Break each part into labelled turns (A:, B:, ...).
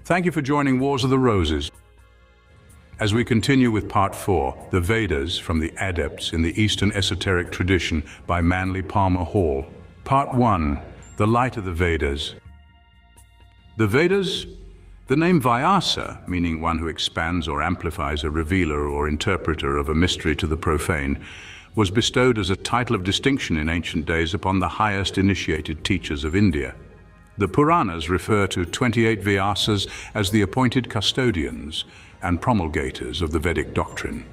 A: Thank you for joining Wars of the Roses. As we continue with Part 4, the Vedas from the Adepts in the Eastern Esoteric Tradition by Manly Palmer Hall. Part 1, the Light of the Vedas. The Vedas, the name Vyasa, meaning one who expands or amplifies, a revealer or interpreter of a mystery to the profane, was bestowed as a title of distinction in ancient days upon the highest initiated teachers of India. The Puranas refer to 28 Vyasas as the appointed custodians and promulgators of the Vedic doctrine.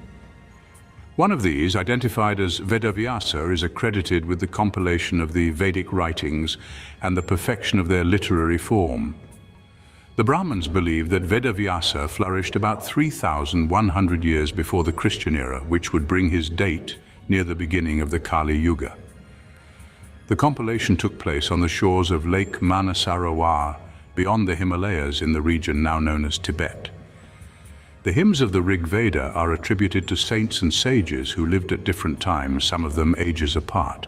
A: One of these, identified as Vedavyasa, is accredited with the compilation of the Vedic writings and the perfection of their literary form. The Brahmans believe that Vedavyasa flourished about 3,100 years before the Christian era, which would bring his date near the beginning of the Kali Yuga. The compilation took place on the shores of Lake Manasarovar, beyond the Himalayas in the region now known as Tibet. The hymns of the Rig Veda are attributed to saints and sages who lived at different times, some of them ages apart.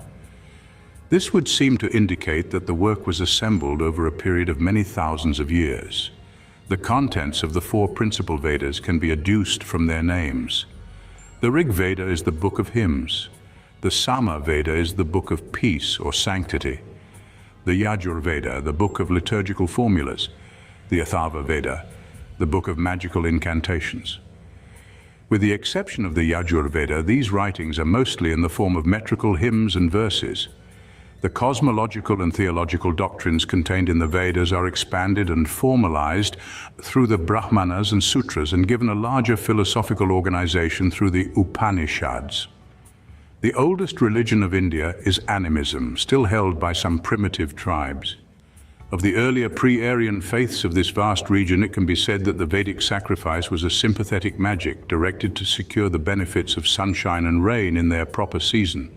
A: This would seem to indicate that the work was assembled over a period of many thousands of years. The contents of the four principal Vedas can be adduced from their names. The Rig Veda is the book of hymns. The Sama Veda is the book of peace or sanctity. The Yajur Veda, the book of liturgical formulas. The Atharva Veda, the book of magical incantations. With the exception of the Yajur Veda, these writings are mostly in the form of metrical hymns and verses. The cosmological and theological doctrines contained in the Vedas are expanded and formalized through the Brahmanas and Sutras and given a larger philosophical organization through the Upanishads. The oldest religion of India is animism, still held by some primitive tribes. Of the earlier pre-Aryan faiths of this vast region, it can be said that the Vedic sacrifice was a sympathetic magic directed to secure the benefits of sunshine and rain in their proper season.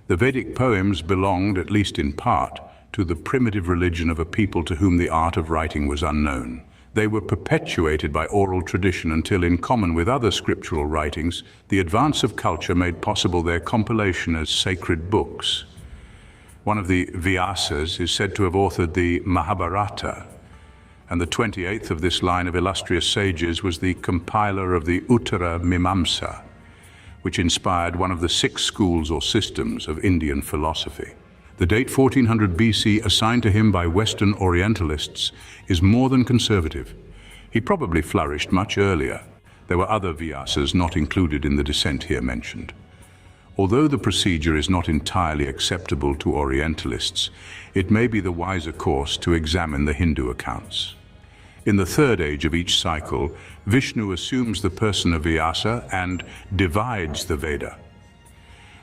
A: The Vedic poems belonged, at least in part, to the primitive religion of a people to whom the art of writing was unknown. They were perpetuated by oral tradition until, in common with other scriptural writings, the advance of culture made possible their compilation as sacred books. One of the Vyasas is said to have authored the Mahabharata, and the 28th of this line of illustrious sages was the compiler of the Uttara Mimamsa, which inspired one of the 6 schools or systems of Indian philosophy. The date 1400 BC assigned to him by Western Orientalists is more than conservative. He probably flourished much earlier. There were other Vyasas not included in the descent here mentioned. Although the procedure is not entirely acceptable to Orientalists, it may be the wiser course to examine the Hindu accounts. In the third age of each cycle, Vishnu assumes the person of Vyasa and divides the Veda.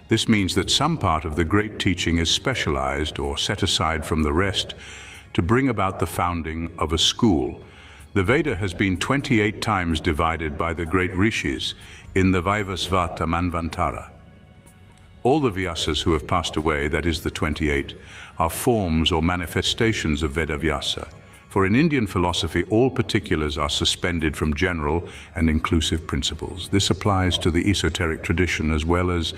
A: This means that some part of the great teaching is specialized or set aside from the rest to bring about the founding of a school. The Veda has been 28 times divided by the great rishis in the Vaivasvata Manvantara. All the Vyasas who have passed away, that is the 28, are forms or manifestations of Vedavyasa. For in Indian philosophy, all particulars are suspended from general and inclusive principles. This applies to the esoteric tradition as well as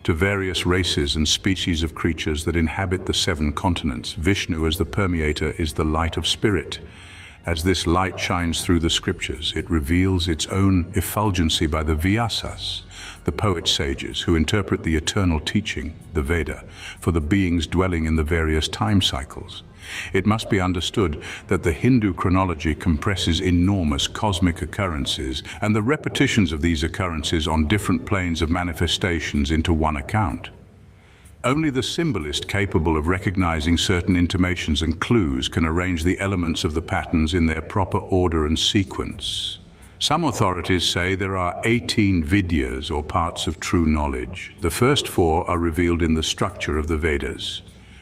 A: to various races and species of creatures that inhabit the 7 continents. Vishnu, as the permeator, is the light of spirit. As this light shines through the scriptures, it reveals its own effulgency by the Vyasas, the poet-sages who interpret the eternal teaching, the Veda, for the beings dwelling in the various time cycles. It must be understood that the Hindu chronology compresses enormous cosmic occurrences and the repetitions of these occurrences on different planes of manifestations into one account. Only the symbolist capable of recognizing certain intimations and clues can arrange the elements of the patterns in their proper order and sequence. Some authorities say there are 18 Vidyas, or parts of true knowledge. The first 4 are revealed in the structure of the Vedas,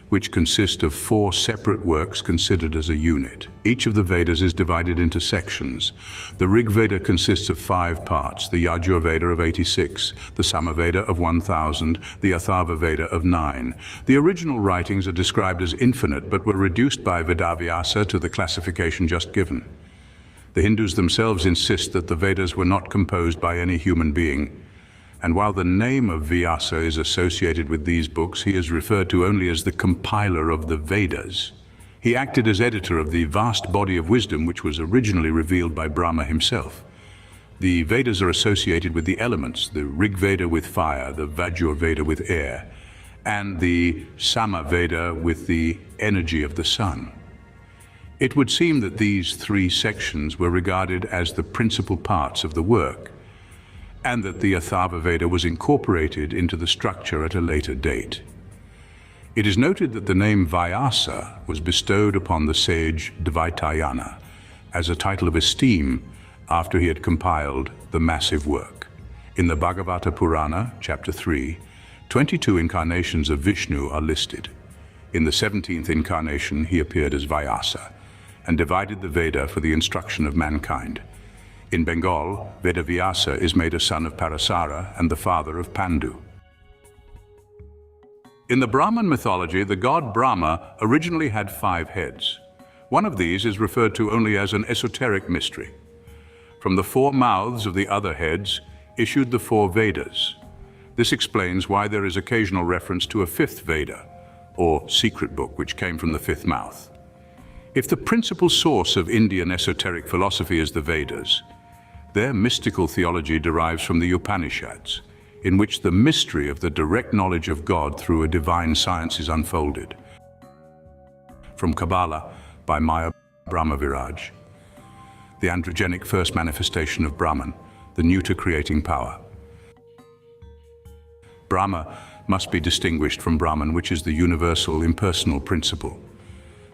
A: which consist of 4 separate works considered as a unit. Each of the Vedas is divided into sections. The Rig Veda consists of 5 parts, the Yajur Veda of 86, the Sama Veda of 1000, the Atharva Veda of 9. The original writings are described as infinite, but were reduced by Vedavyasa to the classification just given. The Hindus themselves insist that the Vedas were not composed by any human being. And while the name of Vyasa is associated with these books, he is referred to only as the compiler of the Vedas. He acted as editor of the vast body of wisdom which was originally revealed by Brahma himself. The Vedas are associated with the elements, the Rig Veda with fire, the Vajur Veda with air, and the Sama Veda with the energy of the sun. It would seem that these three sections were regarded as the principal parts of the work, and that the Atharva Veda was incorporated into the structure at a later date. It is noted that the name Vyasa was bestowed upon the sage Dvaitayana as a title of esteem after he had compiled the massive work. In the Bhagavata Purana, chapter 3, 22 incarnations of Vishnu are listed. In the 17th incarnation, he appeared as Vyasa and divided the Veda for the instruction of mankind. In Bengal, Vedavyasa is made a son of Parasara and the father of Pandu. In the Brahman mythology, the god Brahma originally had 5 heads. One of these is referred to only as an esoteric mystery. From the 4 mouths of the other heads issued the 4 Vedas. This explains why there is occasional reference to a 5th Veda, or secret book, which came from the 5th mouth. If the principal source of Indian esoteric philosophy is the Vedas, their mystical theology derives from the Upanishads, in which the mystery of the direct knowledge of God through a divine science is unfolded. From Kabbalah by Maya Brahmaviraj, the androgenic first manifestation of Brahman, the neuter-creating power. Brahma must be distinguished from Brahman, which is the universal, impersonal principle,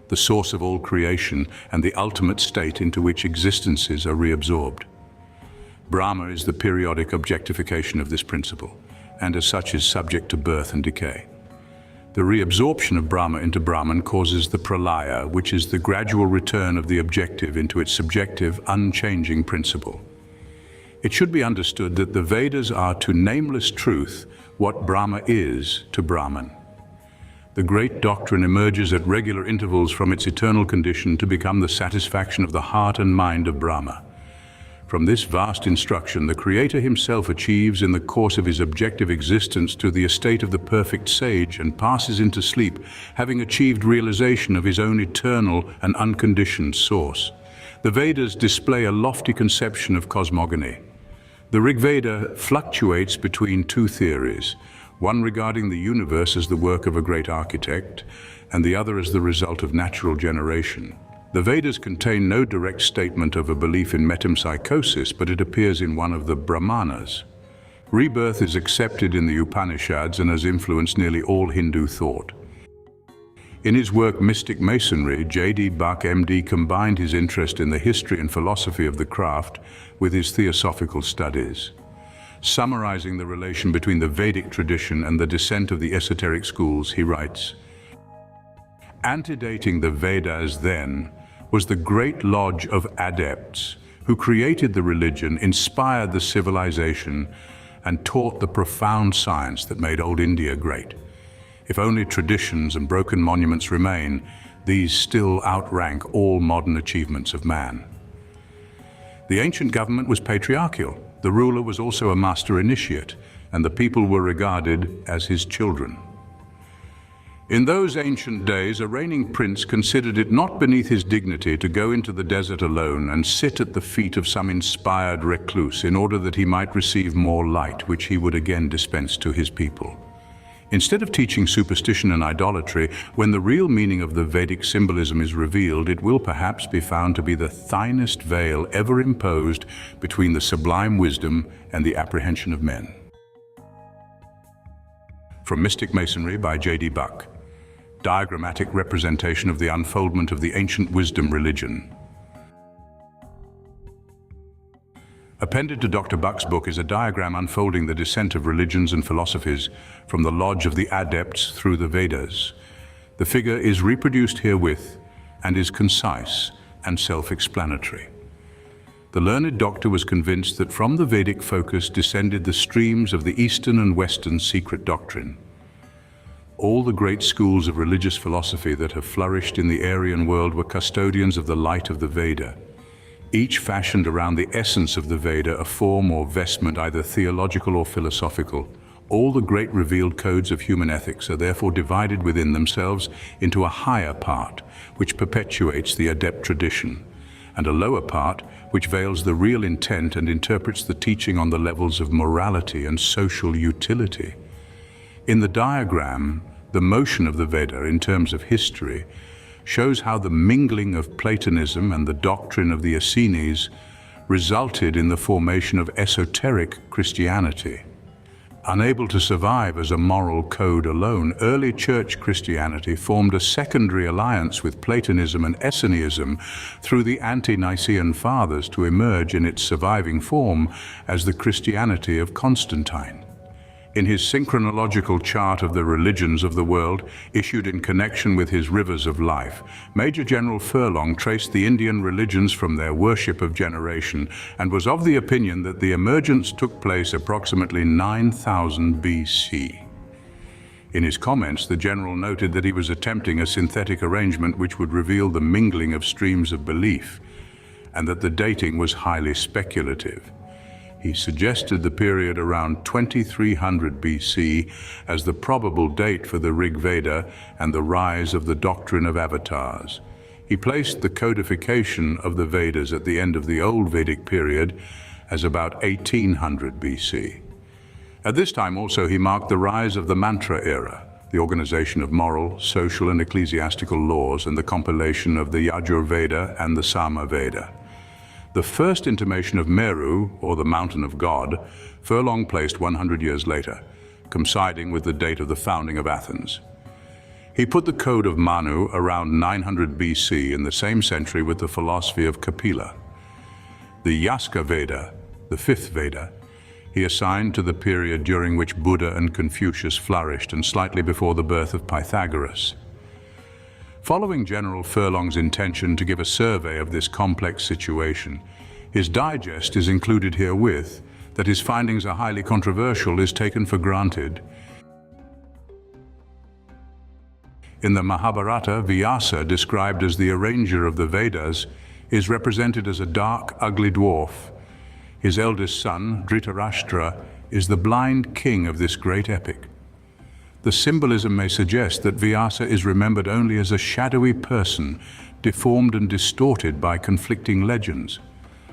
A: the source of all creation and the ultimate state into which existences are reabsorbed. Brahma is the periodic objectification of this principle, and as such is subject to birth and decay. The reabsorption of Brahma into Brahman causes the pralaya, which is the gradual return of the objective into its subjective, unchanging principle. It should be understood that the Vedas are to nameless truth what Brahma is to Brahman. The great doctrine emerges at regular intervals from its eternal condition to become the satisfaction of the heart and mind of Brahma. From this vast instruction, the Creator himself achieves in the course of his objective existence to the estate of the perfect sage and passes into sleep, having achieved realization of his own eternal and unconditioned source. The Vedas display a lofty conception of cosmogony. The Rig Veda fluctuates between 2 theories, one regarding the universe as the work of a great architect, and the other as the result of natural generation. The Vedas contain no direct statement of a belief in metempsychosis, but it appears in one of the Brahmanas. Rebirth is accepted in the Upanishads and has influenced nearly all Hindu thought. In his work Mystic Masonry, J.D. Buck, M.D., combined his interest in the history and philosophy of the craft with his theosophical studies. Summarizing the relation between the Vedic tradition and the descent of the esoteric schools, he writes, "Antedating the Vedas then was the great lodge of Adepts, who created the religion, inspired the civilization, and taught the profound science that made old India great. If only traditions and broken monuments remain, these still outrank all modern achievements of man." The ancient government was patriarchal. The ruler was also a master initiate, and the people were regarded as his children. In those ancient days, a reigning prince considered it not beneath his dignity to go into the desert alone and sit at the feet of some inspired recluse in order that he might receive more light, which he would again dispense to his people. Instead of teaching superstition and idolatry, when the real meaning of the Vedic symbolism is revealed, it will perhaps be found to be the thinnest veil ever imposed between the sublime wisdom and the apprehension of men. From Mystic Masonry by J.D. Buck, diagrammatic representation of the unfoldment of the ancient wisdom religion. Appended to Dr. Buck's book is a diagram unfolding the descent of religions and philosophies from the lodge of the Adepts through the Vedas. The figure is reproduced herewith and is concise and self-explanatory. The learned doctor was convinced that from the Vedic focus descended the streams of the Eastern and Western secret doctrine. All the great schools of religious philosophy that have flourished in the Aryan world were custodians of the light of the Veda, each fashioned around the essence of the Veda, a form or vestment either theological or philosophical, All the great revealed codes of human ethics are therefore divided within themselves into a higher part, which perpetuates the adept tradition, and a lower part, which veils the real intent and interprets the teaching on the levels of morality and social utility. In the diagram, the motion of the Veda in terms of history shows how the mingling of Platonism and the doctrine of the Essenes resulted in the formation of esoteric Christianity. Unable to survive as a moral code alone, early church Christianity formed a secondary alliance with Platonism and Essenism through the ante-Nicene Fathers to emerge in its surviving form as the Christianity of Constantine. In his synchronological chart of the religions of the world, issued in connection with his rivers of life, Major General Furlong traced the Indian religions from their worship of generation and was of the opinion that the emergence took place approximately 9000 BC. In his comments, the general noted that he was attempting a synthetic arrangement which would reveal the mingling of streams of belief, and that the dating was highly speculative. He suggested the period around 2300 BC as the probable date for the Rig Veda and the rise of the doctrine of avatars. He placed the codification of the Vedas at the end of the Old Vedic period as about 1800 BC. At this time also he marked the rise of the mantra era, the organization of moral, social and ecclesiastical laws, and the compilation of the Yajur Veda and the Sama Veda. The first intimation of Meru, or the Mountain of God, Furlong placed 100 years later, coinciding with the date of the founding of Athens. He put the code of Manu around 900 BC in the same century with the philosophy of Kapila. The Yaska Veda, the fifth Veda, he assigned to the period during which Buddha and Confucius flourished and slightly before the birth of Pythagoras. Following General Furlong's intention to give a survey of this complex situation, his digest is included herewith. That his findings are highly controversial is taken for granted. In the Mahabharata, Vyasa, described as the arranger of the Vedas, is represented as a dark, ugly dwarf. His eldest son, Dhritarashtra, is the blind king of this great epic. The symbolism may suggest that Vyasa is remembered only as a shadowy person, deformed and distorted by conflicting legends.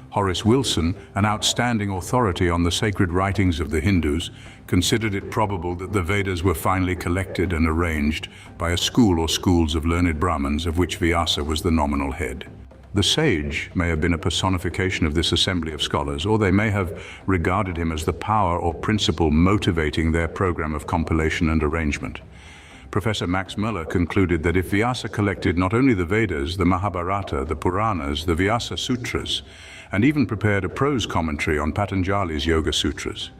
A: Horace Wilson, an outstanding authority on the sacred writings of the Hindus, considered it probable that the Vedas were finally collected and arranged by a school or schools of learned Brahmans, of which Vyasa was the nominal head. The sage may have been a personification of this assembly of scholars, or they may have regarded him as the power or principle motivating their program of compilation and arrangement. Professor Max Muller concluded that if Vyasa collected not only the Vedas, the Mahabharata, the Puranas, the Vyasa Sutras, and even prepared a prose commentary on Patanjali's Yoga Sutras,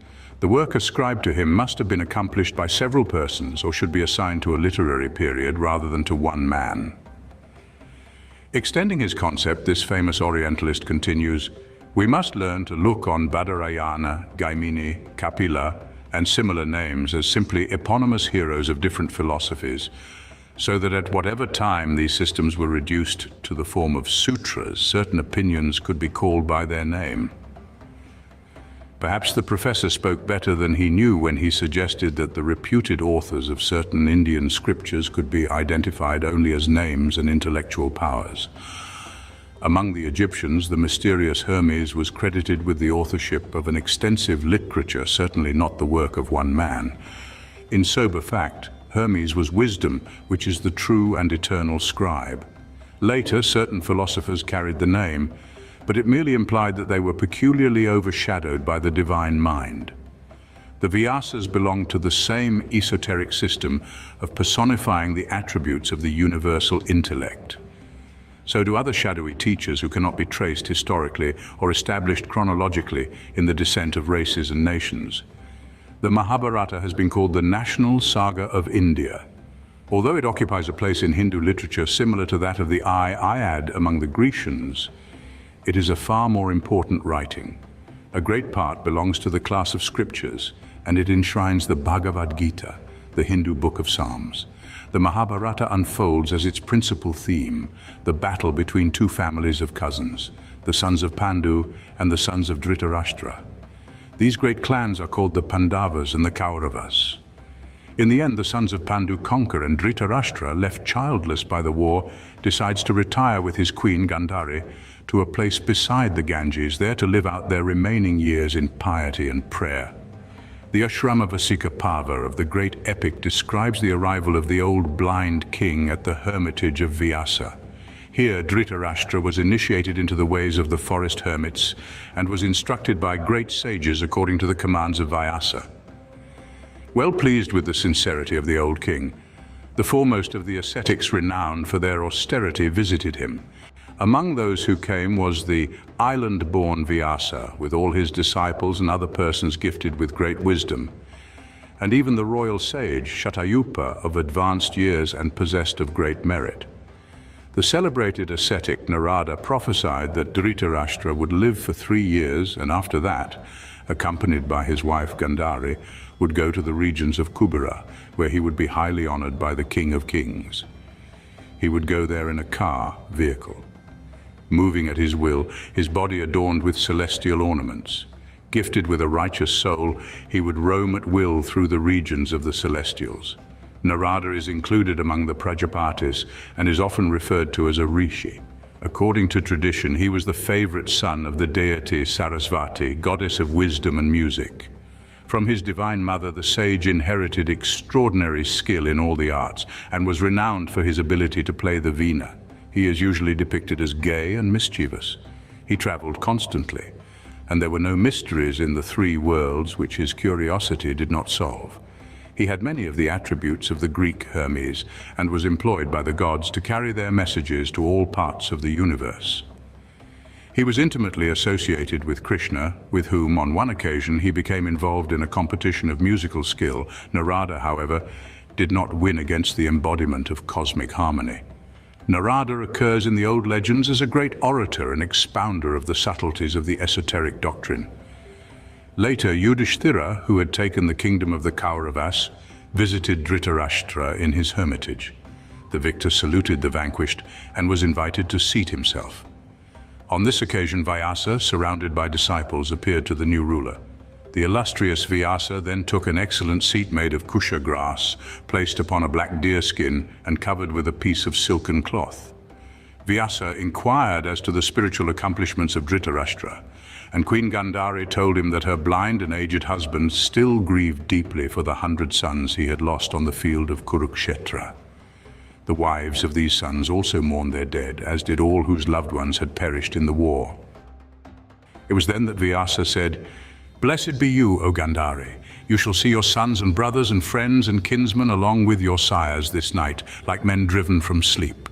A: the work ascribed to him must have been accomplished by several persons or should be assigned to a literary period rather than to one man. Extending his concept, this famous Orientalist continues, "We must learn to look on Badarayana, Gaimini, Kapila, and similar names as simply eponymous heroes of different philosophies, so that at whatever time these systems were reduced to the form of sutras, certain opinions could be called by their name." Perhaps the professor spoke better than he knew when he suggested that the reputed authors of certain Indian scriptures could be identified only as names and intellectual powers. Among the Egyptians, the mysterious Hermes was credited with the authorship of an extensive literature, certainly not the work of one man. In sober fact, Hermes was wisdom, which is the true and eternal scribe. Later, certain philosophers carried the name, but it merely implied that they were peculiarly overshadowed by the divine mind. The Vyasas belonged to the same esoteric system of personifying the attributes of the universal intellect. So do other shadowy teachers who cannot be traced historically or established chronologically in the descent of races and nations. The Mahabharata has been called the national saga of India. Although it occupies a place in Hindu literature similar to that of the Iliad among the Grecians, it is a far more important writing. A great part belongs to the class of scriptures, and it enshrines the Bhagavad Gita, the Hindu book of Psalms. The Mahabharata unfolds as its principal theme the battle between two families of cousins, the sons of Pandu and the sons of Dhritarashtra. These great clans are called the Pandavas and the Kauravas. In the end, the sons of Pandu conquer, and Dhritarashtra, left childless by the war, decides to retire with his queen Gandhari to a place beside the Ganges, there to live out their remaining years in piety and prayer. The Ashrama Vasikapava of the great epic describes the arrival of the old blind king at the hermitage of Vyasa. Here, Dhritarashtra was initiated into the ways of the forest hermits and was instructed by great sages according to the commands of Vyasa. Well pleased with the sincerity of the old king, the foremost of the ascetics renowned for their austerity visited him. Among those who came was the island-born Vyasa, with all his disciples and other persons gifted with great wisdom, and even the royal sage Shatayupa, of advanced years and possessed of great merit. The celebrated ascetic Narada prophesied that Dhritarashtra would live for 3 years, and after that, accompanied by his wife Gandhari, would go to the regions of Kubera, where he would be highly honored by the King of Kings. He would go there in a car vehicle, moving at his will, his body adorned with celestial ornaments. Gifted with a righteous soul, he would roam at will through the regions of the celestials. Narada is included among the Prajapatis and is often referred to as a rishi. According to tradition, he was the favorite son of the deity Sarasvati, goddess of wisdom and music. From his divine mother, the sage inherited extraordinary skill in all the arts and was renowned for his ability to play the veena. He is usually depicted as gay and mischievous. He traveled constantly, and there were no mysteries in the 3 worlds which his curiosity did not solve. He had many of the attributes of the Greek Hermes and was employed by the gods to carry their messages to all parts of the universe. He was intimately associated with Krishna, with whom on one occasion he became involved in a competition of musical skill. Narada, however, did not win against the embodiment of cosmic harmony. Narada occurs in the old legends as a great orator and expounder of the subtleties of the esoteric doctrine. Later, Yudhishthira, who had taken the kingdom of the Kauravas, visited Dhritarashtra in his hermitage. The victor saluted the vanquished and was invited to seat himself. On this occasion, Vyasa, surrounded by disciples, appeared to the new ruler. The illustrious Vyasa then took an excellent seat made of kusha grass, placed upon a black deerskin and covered with a piece of silken cloth. Vyasa inquired as to the spiritual accomplishments of Dhritarashtra, and Queen Gandhari told him that her blind and aged husband still grieved deeply for the 100 sons he had lost on the field of Kurukshetra. The wives of these sons also mourned their dead, as did all whose loved ones had perished in the war. It was then that Vyasa said, "Blessed be you, O Gandhari. You shall see your sons and brothers and friends and kinsmen along with your sires this night, like men driven from sleep."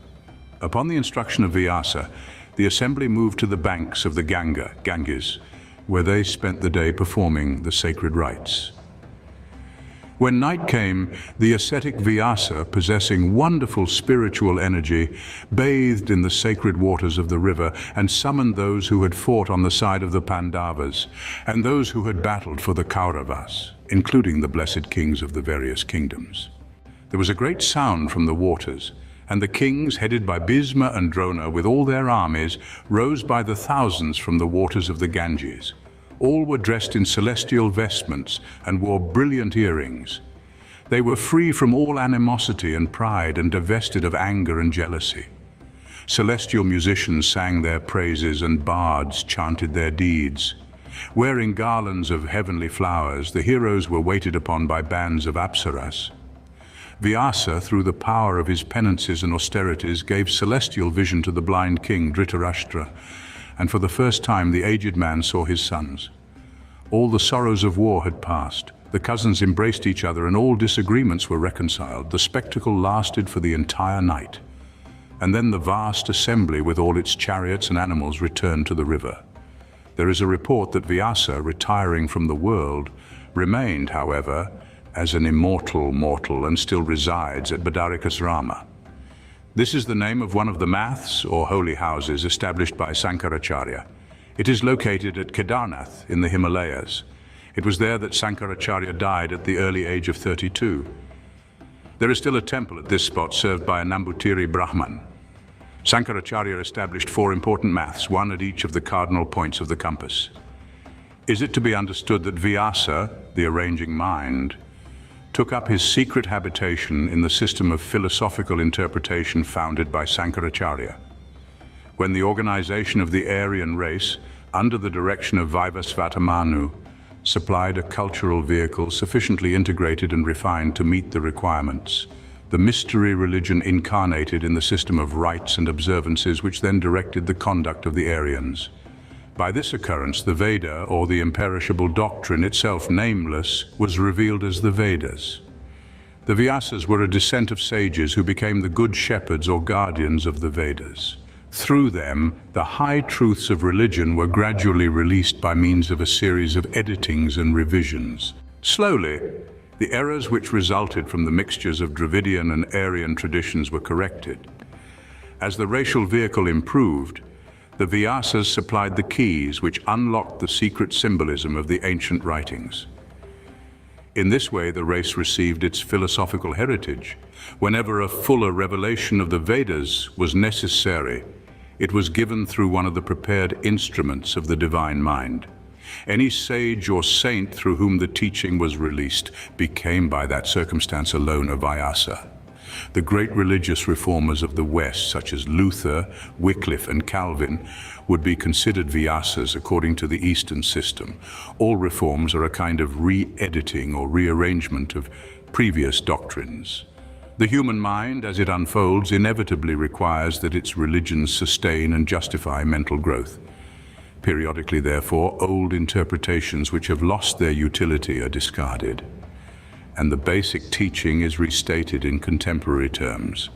A: Upon the instruction of Vyasa, the assembly moved to the banks of the Ganges, where they spent the day performing the sacred rites. When night came, the ascetic Vyasa, possessing wonderful spiritual energy, bathed in the sacred waters of the river and summoned those who had fought on the side of the Pandavas and those who had battled for the Kauravas, including the blessed kings of the various kingdoms. There was a great sound from the waters, and the kings, headed by Bhisma and Drona with all their armies, rose by the thousands from the waters of the Ganges. All were dressed in celestial vestments and wore brilliant earrings. They were free from all animosity and pride and divested of anger and jealousy. Celestial musicians sang their praises and bards chanted their deeds. Wearing garlands of heavenly flowers, the heroes were waited upon by bands of apsaras. Vyasa, through the power of his penances and austerities, gave celestial vision to the blind king Dhritarashtra, and for the first time the aged man saw his sons. All the sorrows of war had passed. The cousins embraced each other and all disagreements were reconciled. The spectacle lasted for the entire night. And then the vast assembly with all its chariots and animals returned to the river. There is a report that Vyasa, retiring from the world, remained, however, as an immortal mortal and still resides at Badarikasrama. This is the name of one of the maths or holy houses established by Sankaracharya. It is located at Kedarnath in the Himalayas. It was there that Sankaracharya died at the early age of 32. There is still a temple at this spot served by a Nambutiri Brahman. Sankaracharya established 4 important maths, one at each of the cardinal points of the compass. Is it to be understood that Vyasa, the arranging mind, took up his secret habitation in the system of philosophical interpretation founded by Sankaracharya? When the organization of the Aryan race, under the direction of Vivasvatamanu, supplied a cultural vehicle sufficiently integrated and refined to meet the requirements, the mystery religion incarnated in the system of rites and observances which then directed the conduct of the Aryans. By this occurrence, the Veda, or the imperishable doctrine itself nameless, was revealed as the Vedas. The Vyasas were a descent of sages who became the good shepherds or guardians of the Vedas. Through them, the high truths of religion were gradually released by means of a series of editings and revisions. Slowly, the errors which resulted from the mixtures of Dravidian and Aryan traditions were corrected. As the racial vehicle improved, the Vyasas supplied the keys which unlocked the secret symbolism of the ancient writings. In this way, the race received its philosophical heritage. Whenever a fuller revelation of the Vedas was necessary, it was given through one of the prepared instruments of the divine mind. Any sage or saint through whom the teaching was released became by that circumstance alone a Vyasa. The great religious reformers of the West, such as Luther, Wycliffe, and Calvin, would be considered Vyasas according to the Eastern system. All reforms are a kind of re-editing or rearrangement of previous doctrines. The human mind, as it unfolds, inevitably requires that its religions sustain and justify mental growth. Periodically, therefore, old interpretations which have lost their utility are discarded, and the basic teaching is restated in contemporary terms.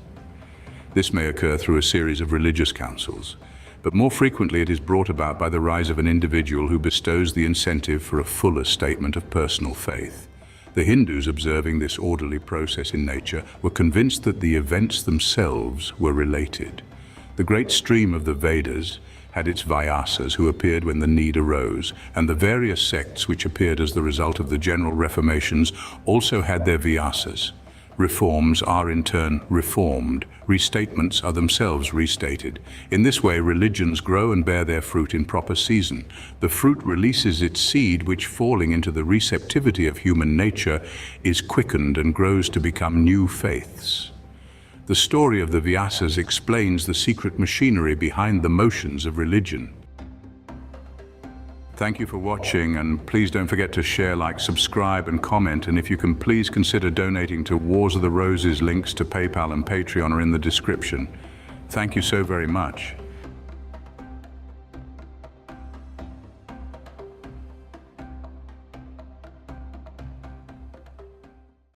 A: This may occur through a series of religious councils, but more frequently it is brought about by the rise of an individual who bestows the incentive for a fuller statement of personal faith. The Hindus, observing this orderly process in nature, were convinced that the events themselves were related. The great stream of the Vedas had its Vyasas who appeared when the need arose, and the various sects which appeared as the result of the general reformations also had their Vyasas. Reforms are in turn reformed. Restatements are themselves restated. In this way, religions grow and bear their fruit in proper season. The fruit releases its seed, which, falling into the receptivity of human nature, is quickened and grows to become new faiths. The story of the Vyasas explains the secret machinery behind the motions of religion. Thank you for watching, and please don't forget to share, like, subscribe, and comment. And if you can, please consider donating to Wars of the Roses. Links to PayPal and Patreon are in the description. Thank you so very much.